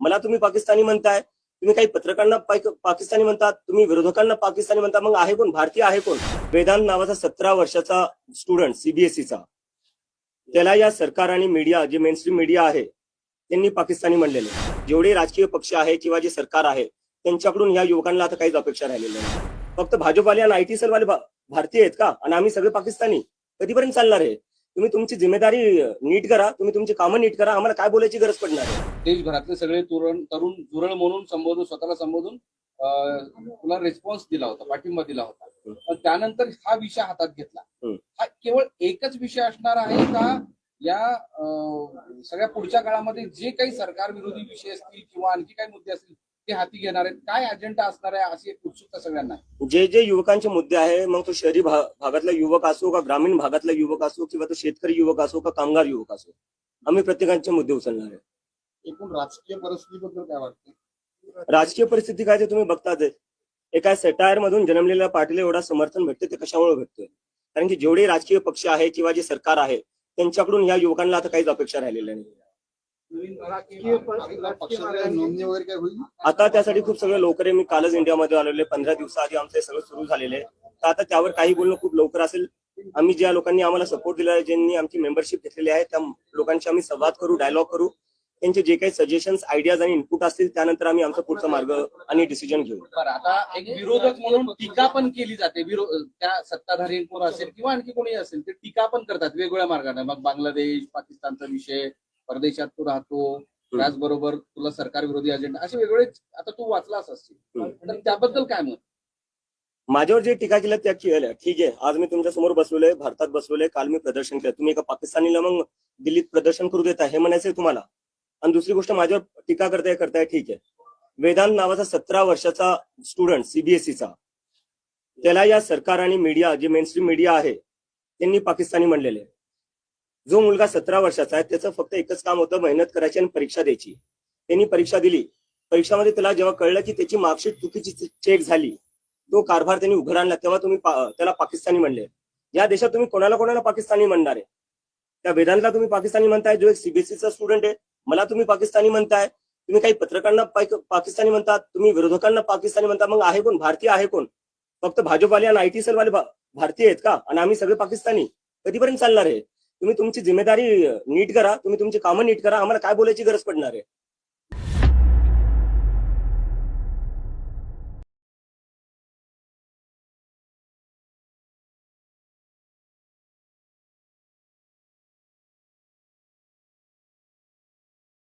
मला तुम्ही पाकिस्तानी म्हणताय, तुम्ही काही पत्रकारांना पाकिस्तानी म्हणतात, तुम्ही विरोधकांना पाकिस्तानी म्हणता, मग आहे कोण? भारतीय आहे कोण? वेदांत नावाचा 17 वर्षाचा स्टुडंट सीबीएसईचा, त्याला या सरकार आणि मीडिया, जे मेनस्ट्रीम मीडिया आहे त्यांनी पाकिस्तानी म्हणलेले. जेवढे राजकीय पक्ष आहे किंवा जे सरकार आहे त्यांच्याकडून या युवकांना आता काहीच अपेक्षा राहिलेल्या नाही. फक्त भाजपवाले आणि आयटी सेलवाले भारतीय आहेत का आणि आम्ही सगळे पाकिस्तानी? कधीपर्यंत चालणार आहे? तुम्ही तुमची जिम्मेदारी नीट करा, तुम्ही तुमची कामं नीट करा, आम्हाला काय बोलायची गरज पडणार आहे? देशभरातले सगळे तरुण झुरळ म्हणून संबोधून, स्वतःला संबोधून तुला रिस्पॉन्स दिला होता, पाठिंबा दिला होता. पण त्यानंतर हा विषय हातात घेतला. हा केवळ एकच विषय असणार आहे का या सगळ्या पुढच्या काळामध्ये जे काही सरकार विरोधी विषय असतील किंवा आणखी काही मुद्दे असतील ते हाती घेणार आहेत? काय अजेंडा असणार आहे अशी एक उत्सुकता सगळ्यांना. जे जे युवकांचे मुद्दे आहे, मग तो शहरी भागातला युवक असो का ग्रामीण भागातला युवक असो किंवा तो शेतकरी युवक असो का कामगार युवक असो, आम्ही प्रत्येकांचे मुद्दे उचलणार आहे. एकूण राजकीय परिस्थितीबद्दल काय वाटतं? राजकीय परिस्थिती काय ते तुम्ही बघताच. एका सेटायर मधून जन्मलेल्या पार्टीला एवढा समर्थन भेटते ते कशामुळे भेटतोय? कारण की जेवढे राजकीय पक्ष आहे किंवा जे सरकार आहे त्यांच्याकडून या युवकांना आता काहीच अपेक्षा राहिलेल्या नाही. नोंदणी वगैरे काय होईल? आता त्यासाठी खूप सगळं लवकर आहे. मी कालच इंडियामध्ये आलेले, 15 दिवसाआधी आमचं सगळं सुरू झालेलं आहे. तर आता त्यावर काही बोलणं खूप लवकर असेल. आम्ही ज्या लोकांनी आम्हाला सपोर्ट दिला आहे, ज्यांनी आमची मेंबरशिप घेतलेली आहे, त्या लोकांशी आम्ही संवाद करू, डायलॉग करू. त्यांचे जे काही सजेशन्स, आयडियाज आणि इनपुट असतील त्यानंतर आम्ही आमचा पुढचा मार्ग आणि डिसिजन घेऊ. बरं, आता एक विरोधक म्हणून टीका पण केली जाते. त्या सत्ताधारी कोण असेल किंवा आणखी कोणी असेल ते टीका पण करतात वेगवेगळ्या मार्गाने. मग बांगलादेश, पाकिस्तानचा विषय, परदेशात तू राहतो, त्याचबरोबर तुला सरकार विरोधी अजेंडा, असे वेगवेगळे आता तू वाचलाच असतील, तर त्याबद्दल काय मत? माझ्यावर जे टीका केल्या त्या केल्या, ठीक आहे. आज मी तुमच्या समोर बसलोय, भारतात बसलोय, काल मी प्रदर्शन केलं. तुम्ही एका पाकिस्तानीला मग दिल्लीत प्रदर्शन करू देता हे म्हणायचंय तुम्हाला? आणि दुसरी गोष्ट माझ्यावर टीका करताय, ठीक आहे. वेदांत नावाचा 17 वर्षाचा स्टुडंट सीबीएसईचा, त्याला या सरकार आणि मीडिया, जे मेनस्ट्रीम मीडिया आहे त्यांनी पाकिस्तानी म्हणलेले. जो मुलगा 17 वर्षाचा आहे त्याचं फक्त एकच काम होतं, मेहनत करायची आणि परीक्षा द्यायची. त्यांनी परीक्षा दिली. परीक्षामध्ये त्याला जेव्हा कळलं की त्याची मार्कशीट चुकीची चेक झाली, तो कारभार त्यांनी उघड आणला, तेव्हा तुम्ही त्याला पाकिस्तानी म्हणले. या देशात तुम्ही कोणाला पाकिस्तानी म्हणणार आहे? त्या वेदांतला तुम्ही पाकिस्तानी म्हणताय, जो एक सीबीएसईचा स्टुडंट आहे. मला तुम्ही पाकिस्तानी म्हणताय, तुम्ही काही पत्रकारांना पाकिस्तानी म्हणतात, तुम्ही विरोधकांना पाकिस्तानी म्हणता, मग आहे कोण? भारतीय आहे कोण? फक्त भाजपवाले आणि आयटी सेलवाले भारतीय आहेत का आणि आम्ही सगळे पाकिस्तानी? कधीपर्यंत चालणार आहे? तुम्ही तुमची जिम्मेदारी नीट करा, तुम्ही तुमची कामं नीट करा, आम्हाला काय बोलायची गरज पडणार आहे?